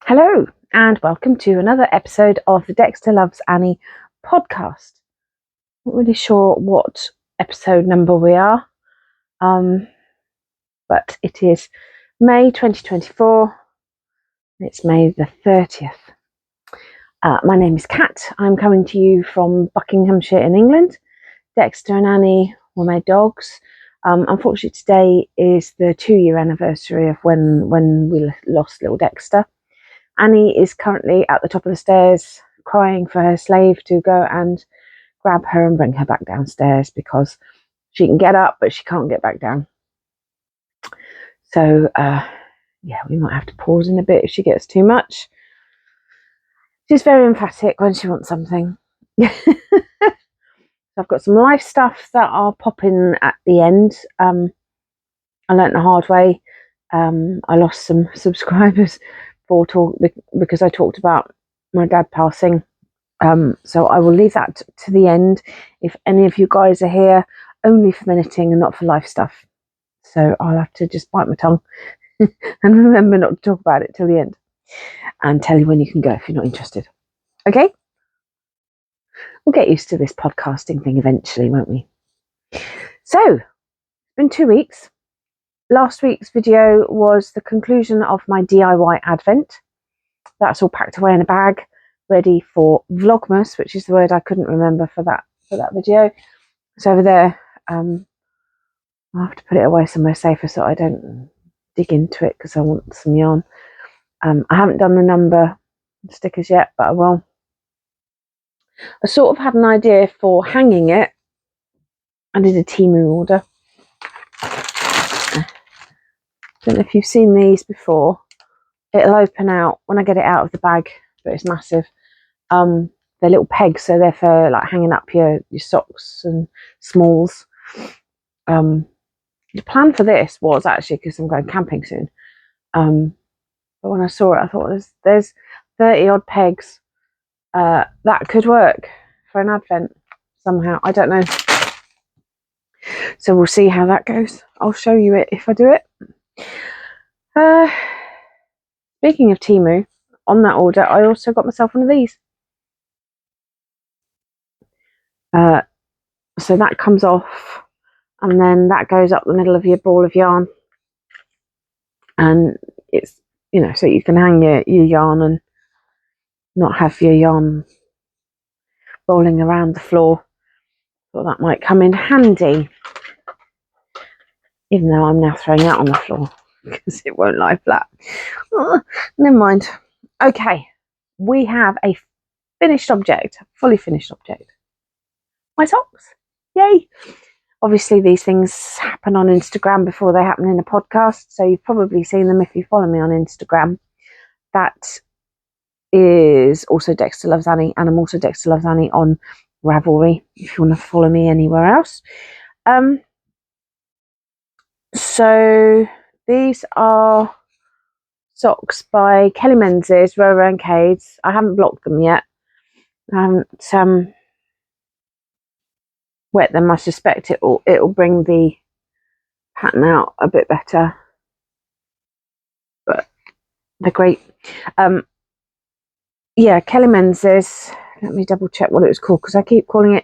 Hello and welcome to another episode of the Dexter Loves Annie podcast. Not really sure what episode number we are, but it is May 2024. It's May the 30th. My name is Kat. I'm coming to you from Buckinghamshire in England. Dexter and Annie were my dogs. Unfortunately, today is the 2-year anniversary of when we lost little Dexter. Annie is currently at the top of the stairs crying for her slave to go and grab her and bring her back downstairs because she can get up but she can't get back down. So we might have to pause in a bit if she gets too much. She's very emphatic when she wants something. So I've got some life stuff that I'll pop in at the end. I learnt the hard way. I lost some subscribers because I talked about my dad passing. So I will leave that to the end. If any of you guys are here, only for the knitting and not for life stuff. So I'll have to just bite my tongue and remember not to talk about it till the end and tell you when you can go if you're not interested. Okay? We'll get used to this podcasting thing eventually, won't we? So, it's been 2 weeks. Last week's video was the conclusion of my DIY advent. That's all packed away in a bag, ready for Vlogmas, which is the word I couldn't remember for that video. It's over there. I'll have to put it away somewhere safer so I don't dig into it because I want some yarn. I haven't done the number stickers yet, but I will. I sort of had an idea for hanging it. I did a Temu order. Don't know if you've seen these before. It'll open out when I get it out of the bag, but it's massive. They're little pegs, so they're for like hanging up your socks and smalls. The plan for this was actually because I'm going camping soon. But when I saw it, I thought there's 30 odd pegs. That could work for an advent somehow. I don't know. So we'll see how that goes. I'll show you it if I do it. Speaking of Temu, on that order, I also got myself one of these. So that comes off, and then that goes up the middle of your ball of yarn. And it's, so you can hang your yarn and not have your yarn rolling around the floor. Thought that might come in handy. Even though I'm now throwing that on the floor because it won't lie flat. Oh, never mind. Okay, we have a finished object, fully finished object. My socks. Yay. Obviously, these things happen on Instagram before they happen in a podcast, so you've probably seen them if you follow me on Instagram. That is also Dexter Loves Annie, and I'm also Dexter Loves Annie on Ravelry if you want to follow me anywhere else. So these are socks by Kelly Menzies, Row and Cades. I haven't blocked them yet. I haven't wet them. I suspect it'll bring the pattern out a bit better. But they're great. Kelly Menzies. Let me double check what it was called because I keep calling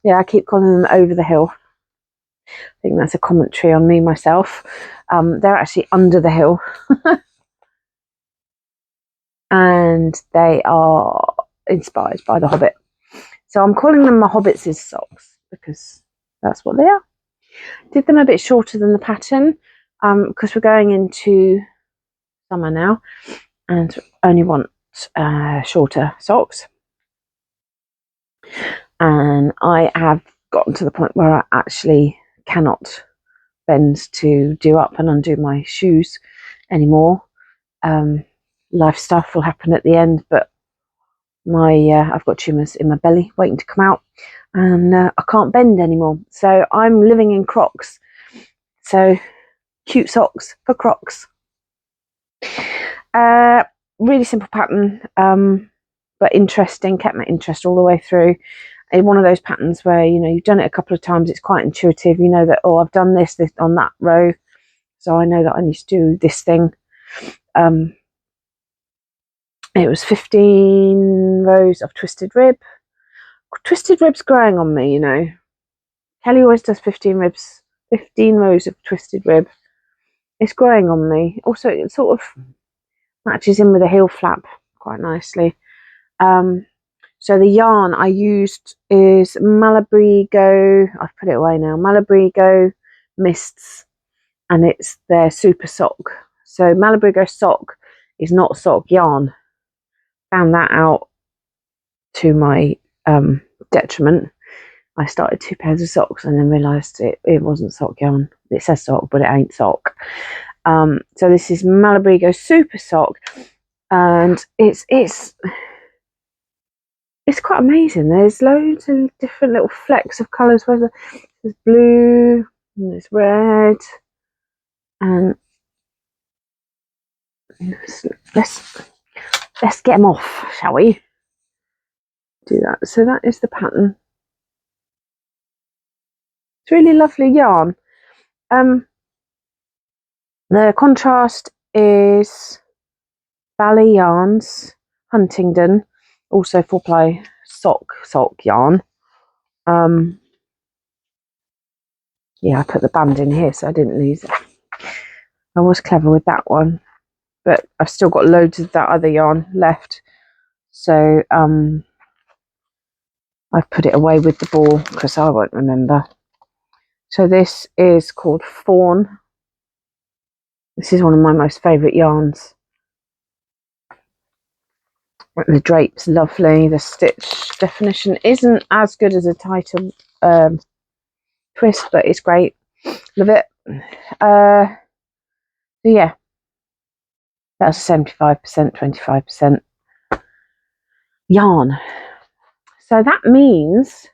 them Over the Hill. I think that's a commentary on me myself. They're actually Under the Hill. And they are inspired by The Hobbit. So I'm calling them my Hobbits' socks because that's what they are. Did them a bit shorter than the pattern because we're going into summer now and only want shorter socks. And I have gotten to the point where I actually cannot bend to do up and undo my shoes anymore. Life stuff will happen at the end, but I've got tumours in my belly waiting to come out, and I can't bend anymore. So I'm living in Crocs. So cute socks for Crocs. Really simple pattern, but interesting. Kept my interest all the way through. One of those patterns where you've done it a couple of times. It's quite intuitive. You know that I've done this on that row, so I know that I need to do this thing. It was 15 rows of twisted rib. Twisted rib's growing on me, you know. Kelly always does 15 rows of twisted rib. It's growing on me. Also, it sort of matches in with the heel flap quite nicely. So the yarn I used is Malabrigo. I've put it away now. Malabrigo Mists, and it's their super sock. So Malabrigo sock is not sock yarn. Found that out to my detriment. I started 2 pairs of socks and then realised it wasn't sock yarn. It says sock, but it ain't sock. So this is Malabrigo super sock, and it's quite amazing. There's loads of different little flecks of colours. Whether there's blue and there's red, and let's get them off, shall we? Do that. So that is the pattern. It's really lovely yarn. The contrast is Bally Yarns, Huntingdon, also 4-ply sock yarn. Yeah, I put the band in here so I didn't lose it. I was clever with that one, but I've still got loads of that other yarn left. So I've put it away with the ball because I won't remember. So this is called Fawn. This is one of my most favourite yarns. The drape's lovely. The stitch definition isn't as good as a tighter twist, but it's great. Love it. Yeah, that's 75%, 25% yarn. So that means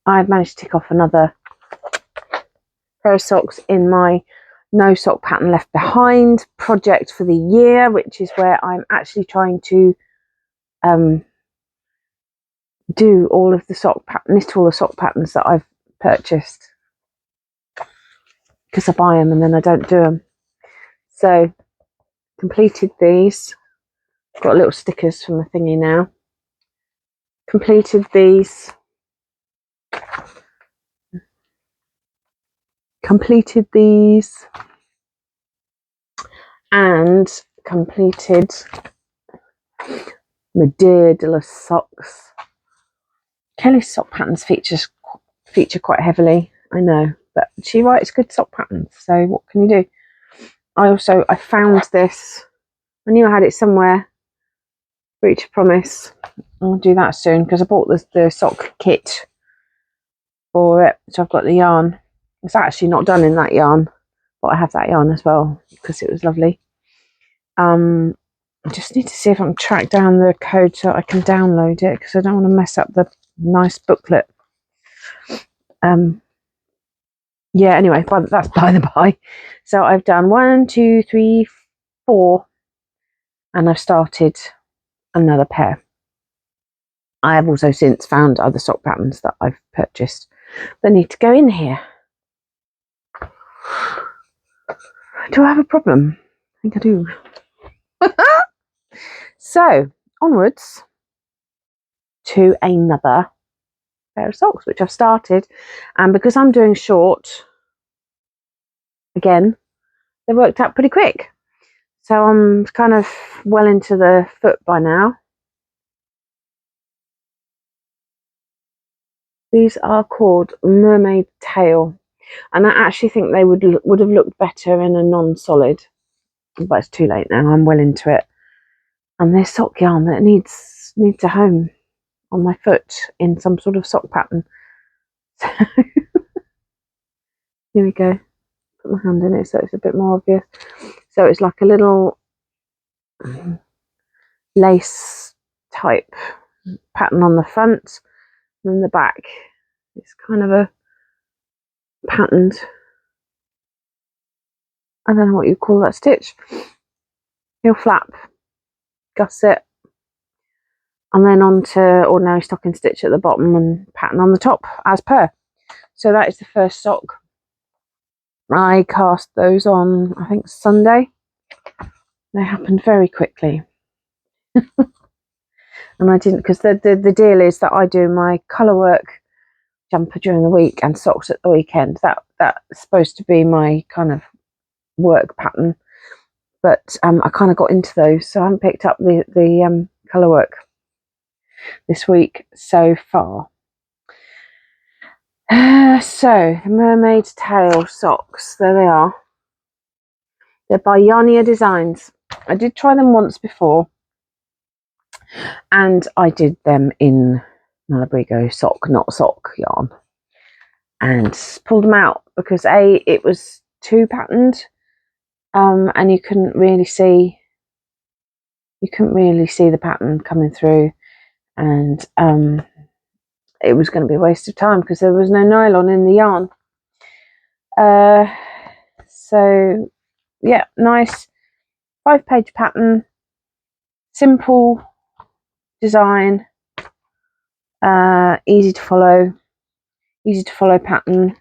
I've managed to tick off another pair of socks in my no sock pattern left behind project for the year, which is where I'm actually trying to do all of the sock pattern, list all the sock patterns that I've purchased, because I buy them and then I don't do them. So completed these. Got little stickers from the thingy now. Completed these. And completed my Daedalus socks. Kelly's sock patterns feature quite heavily, I know, but she writes good sock patterns, so what can you do? I found this. I knew I had it somewhere. Breach of promise. I'll do that soon because I bought the sock kit for it, so I've got the yarn. It's actually not done in that yarn, but I have that yarn as well because it was lovely. I just need to see if I can track down the code so I can download it, because I don't want to mess up the nice booklet. Yeah, anyway, that's by the by. So I've done 1, 2, 3, 4, and I've started another pair. I have also since found other sock patterns that I've purchased that need to go in here. Do I have a problem? I think I do. So onwards to another pair of socks, which I've started, and because I'm doing short again, they worked out pretty quick. So I'm kind of well into the foot by now. These are called Mermaid Tail, and I actually think they would have looked better in a non-solid, but it's too late now. I'm well into it, and they're sock yarn that needs a home on my foot in some sort of sock pattern. So here we go. Put my hand in it so it's a bit more obvious. So it's like a little lace type pattern on the front, and then the back it's kind of a patterned, I don't know what you call that stitch, heel flap, gusset, and then onto ordinary stocking stitch at the bottom and pattern on the top as per. So that is the first sock. I cast those on, I think, Sunday. They happened very quickly. And I didn't, because the deal is that I do my colour work jumper during the week and socks at the weekend. That's supposed to be my kind of work pattern, but I kind of got into those, so I haven't picked up the colour work this week so far. So the Mermaid's Tail socks, there they are. They're by Yarnia Designs. I did try them once before, and I did them in Malabrigo sock, not sock yarn, and pulled them out because it was too patterned, and you couldn't really see the pattern coming through, and it was going to be a waste of time because there was no nylon in the yarn. So yeah, nice 5-page pattern, simple design, easy to follow pattern.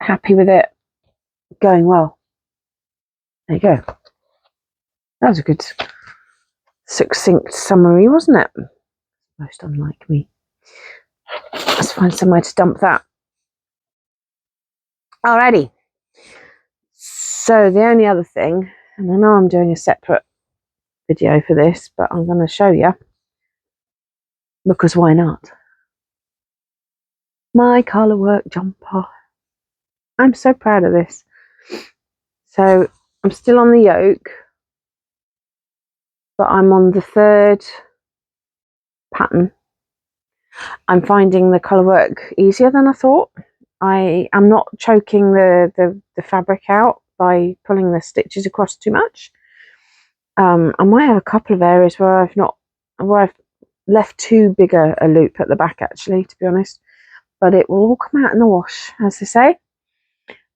Happy with it, going well. There you go. That was a good succinct summary, wasn't it? Most unlike me. Let's find somewhere to dump that. Alrighty. So the only other thing, and I know I'm doing a separate video for this, but I'm going to show you, because why not? My colour work jumper. I'm so proud of this. So I'm still on the yoke, but I'm on the 3rd pattern. I'm finding the colour work easier than I thought. I am not choking the fabric out by pulling the stitches across too much. I might have a couple of areas where I've left too big a loop at the back, actually, to be honest, but it will all come out in the wash, as they say.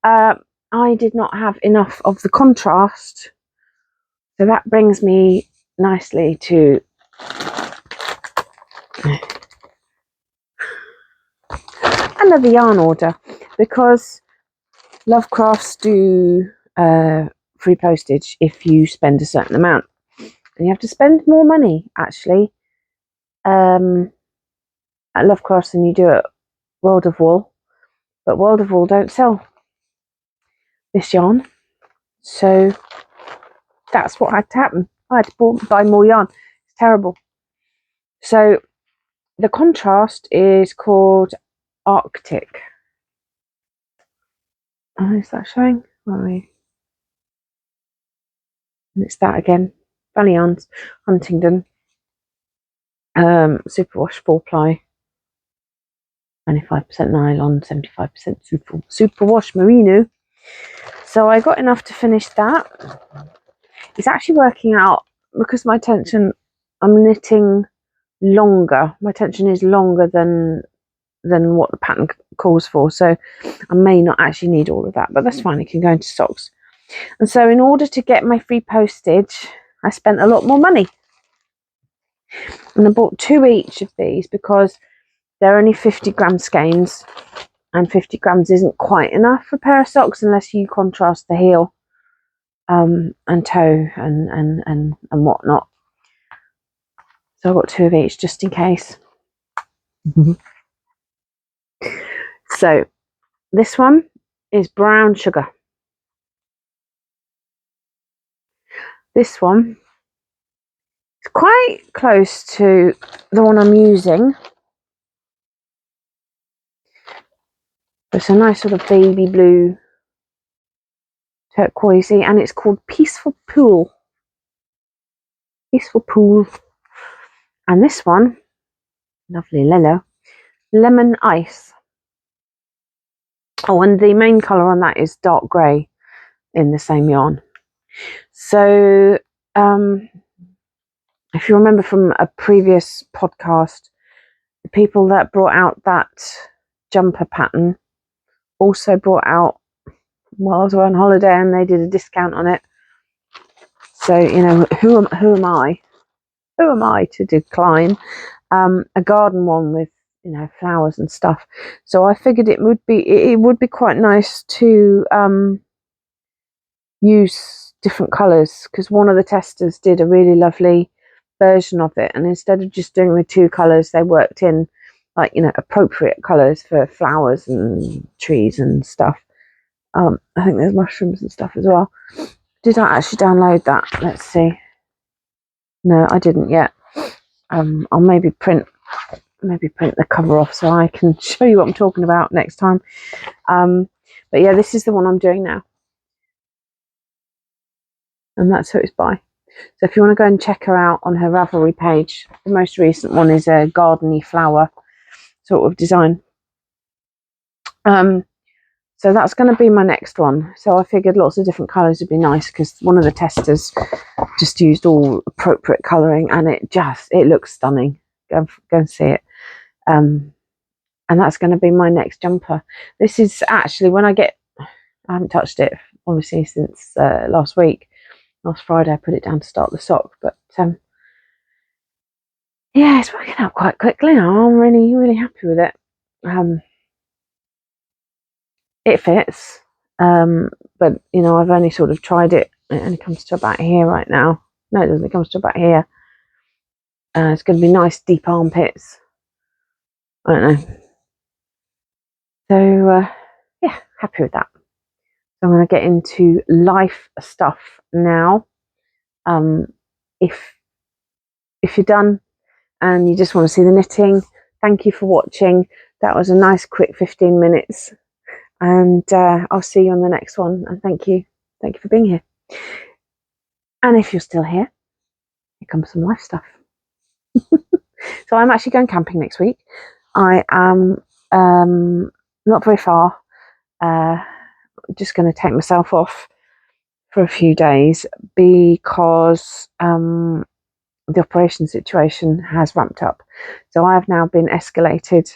I did not have enough of the contrast, so that brings me nicely to another yarn order, because Lovecrafts do free postage if you spend a certain amount, and you have to spend more money actually at Lovecrafts than you do at World of Wool, but World of Wool don't sell this yarn, so that's what had to happen. I had to buy more yarn. It's terrible. So the contrast is called Arctic. Oh, is that showing? Right. And it's that again. Valley Yarns, Huntingdon. Superwash 4-ply. 95% nylon, 75% superwash merino. So I got enough to finish that. It's actually working out because my tension, I'm knitting longer. My tension is longer than what the pattern calls for, so I may not actually need all of that, but that's fine. It can go into socks. And so in order to get my free postage, I spent a lot more money, and I bought 2 each of these because they're only 50-gram skeins, and 50 grams isn't quite enough for a pair of socks unless you contrast the heel and toe and whatnot. So I got 2 of each just in case. So this one is brown sugar. This one is quite close to the one I'm using. It's a nice sort of baby blue turquoisey, and it's called Peaceful Pool. Peaceful Pool. And this one, lovely yellow, Lemon Ice. Oh, and the main colour on that is dark grey in the same yarn. So if you remember from a previous podcast, the people that brought out that jumper pattern also brought out, well, I was on holiday and they did a discount on it. So, you know, who am I to decline a garden one with, you know, flowers and stuff? So I figured it would be quite nice to use different colours, because one of the testers did a really lovely version of it, and instead of just doing the 2 colours, they worked in like, you know, appropriate colours for flowers and trees and stuff. I think there's mushrooms and stuff as well. Did I actually download that? Let's see. No, I didn't yet. I'll maybe print the cover off so I can show you what I'm talking about next time. But yeah, this is the one I'm doing now, and that's who it's by. So if you want to go and check her out on her Ravelry page, the most recent one is a gardeny flower sort of design. So that's going to be my next one. So I figured lots of different colours would be nice, because one of the testers just used all appropriate colouring, and it looks stunning. Go and see it. And that's going to be my next jumper. This is actually I haven't touched it obviously since last Friday. I put it down to start the sock, but yeah, it's working out quite quickly now. I'm really, really happy with it. It fits, but you know, I've only sort of tried it. It only comes to about here right now. No, it doesn't. It comes to about here. It's going to be nice deep armpits. I don't know. So yeah, happy with that. So I'm going to get into life stuff now. If you're done and you just want to see the knitting, thank you for watching. That was a nice quick 15 minutes, and I'll see you on the next one. And thank you for being here. And if you're still here comes some life stuff. So I'm actually going camping next week. I am not very far. Just going to take myself off for a few days, because the operation situation has ramped up. So I have now been escalated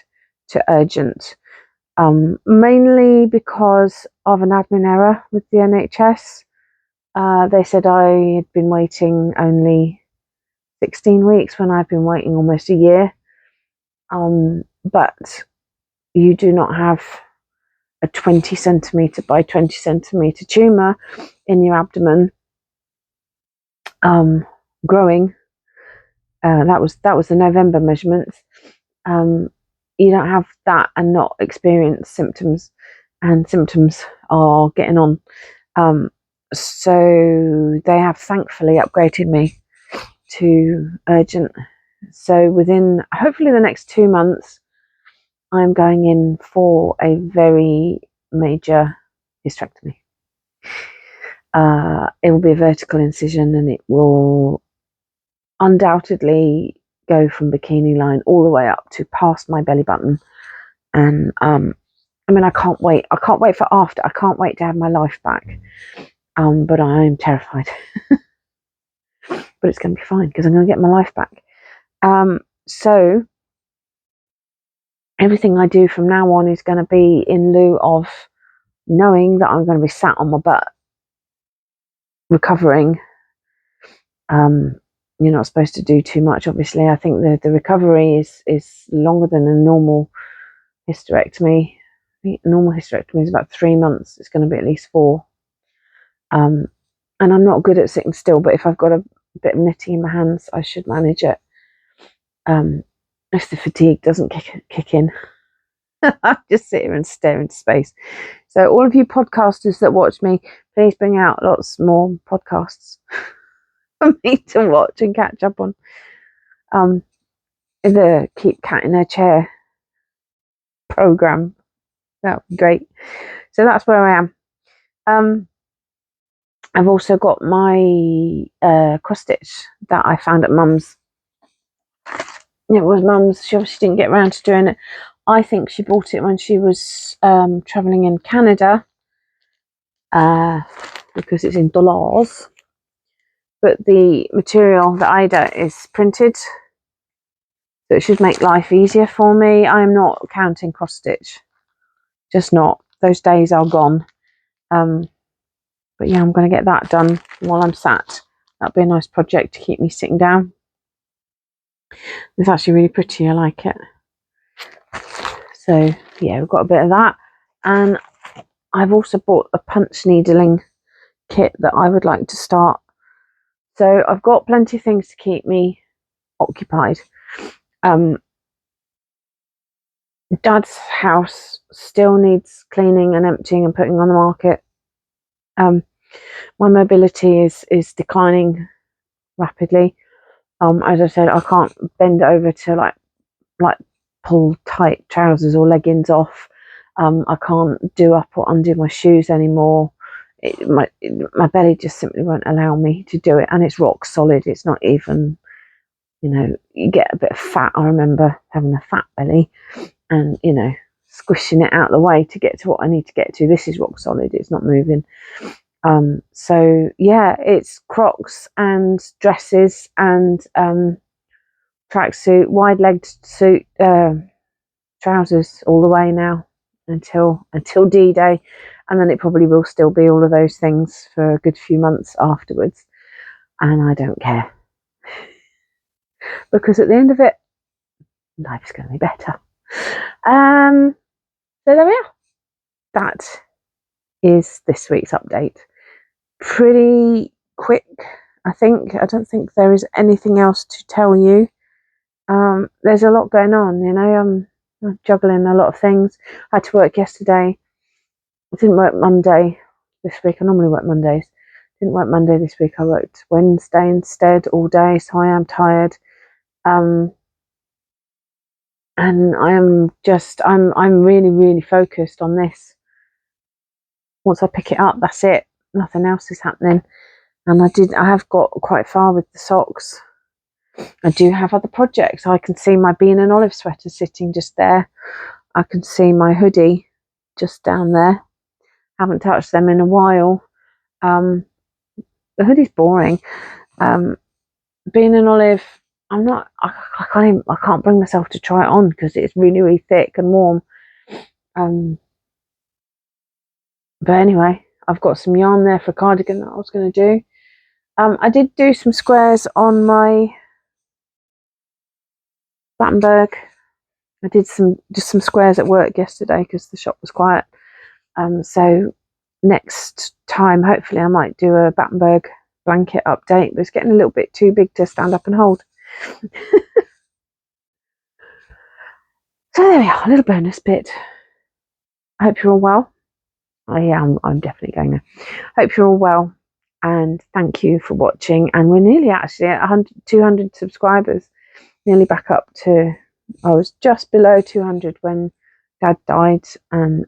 to urgent, mainly because of an admin error with the NHS. They said I had been waiting only 16 weeks when I've been waiting almost a year. But you do not have a 20 centimetre by 20 centimetre tumour in your abdomen growing. That was the November measurements. You don't have that and not experience symptoms, and symptoms are getting on. So they have thankfully upgraded me to urgent. So within hopefully the next 2 months, I'm going in for a very major hysterectomy. It will be a vertical incision, and it will undoubtedly go from bikini line all the way up to past my belly button. And I mean, I can't wait for after. I can't wait to have my life back. But I'm terrified. But it's going to be fine, because I'm going to get my life back. So everything I do from now on is going to be in lieu of knowing that I'm going to be sat on my butt recovering. You're not supposed to do too much, obviously. I think the recovery is longer than a normal hysterectomy. I think a normal hysterectomy is about 3 months. It's going to be at least 4. And I'm not good at sitting still, but if I've got a bit of knitting in my hands, I should manage it. If the fatigue doesn't kick in, I just sit here and stare into space. So all of you podcasters that watch me, please bring out lots more podcasts for me to watch and catch up on. The Keep Cat in Her Chair program, that would be great. So that's where I am. I've also got my cross stitch that I found at Mum's. It was Mum's. She obviously didn't get around to doing it. I think she bought it when she was travelling in Canada, because it's in dollars. But the material that I do is printed, so it should make life easier for me. I am not counting cross stitch, just not. Those days are gone. But yeah, I'm going to get that done while I'm sat. That'll be a nice project to keep me sitting down. It's actually really pretty. I like it. So yeah, we've got a bit of that, and I've also bought a punch needling kit that I would like to start. So I've got plenty of things to keep me occupied. Dad's house still needs cleaning and emptying and putting on the market. My mobility is declining rapidly. As I said, I can't bend over to like pull tight trousers or leggings off. I can't do up or undo my shoes anymore. My belly just simply won't allow me to do it, and it's rock solid. It's not even, you get a bit of fat. I remember having a fat belly and, squishing it out of the way to get to what I need to get to. This is rock solid. It's not moving. So yeah, it's Crocs and dresses and tracksuit, wide-legged suit, trousers all the way now until D-Day, and then it probably will still be all of those things for a good few months afterwards, and I don't care, because at the end of it, life's going to be better. So there we are. That is this week's update. Pretty quick, I think. I don't think there is anything else to tell you. There's a lot going on, I'm juggling a lot of things. I had to work yesterday. I didn't work Monday this week. I normally work Mondays. Didn't work Monday this week. I worked Wednesday instead all day, so I am tired. And I'm really, really focused on this. Once I pick it up, that's it. Nothing else is happening. And I have got quite far with the socks. I do have other projects. I can see my bean and olive sweater sitting just there. I can see my hoodie just down there. Haven't touched them in a while. The hoodie's boring. Bean and olive, I can't bring myself to try it on because it's really, really thick and warm. But anyway, I've got some yarn there for a cardigan that I was going to do. I did do some squares on my Battenberg. I did just some squares at work yesterday because the shop was quiet. So next time, hopefully, I might do a Battenberg blanket update, but it's getting a little bit too big to stand up and hold. So there we are, a little bonus bit. I hope you're all well. Oh yeah, I'm definitely going there. Hope you're all well, and thank you for watching. And we're nearly actually at 200 subscribers, nearly back up to, I was just below 200 when Dad died, and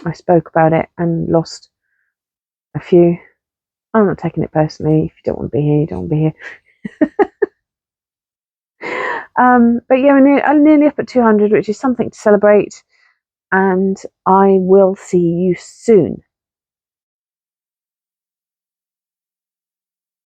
I spoke about it and lost a few. I'm not taking it personally. If you don't want to be here, you don't want to be here. But yeah, I'm nearly up at 200, which is something to celebrate. And I will see you soon.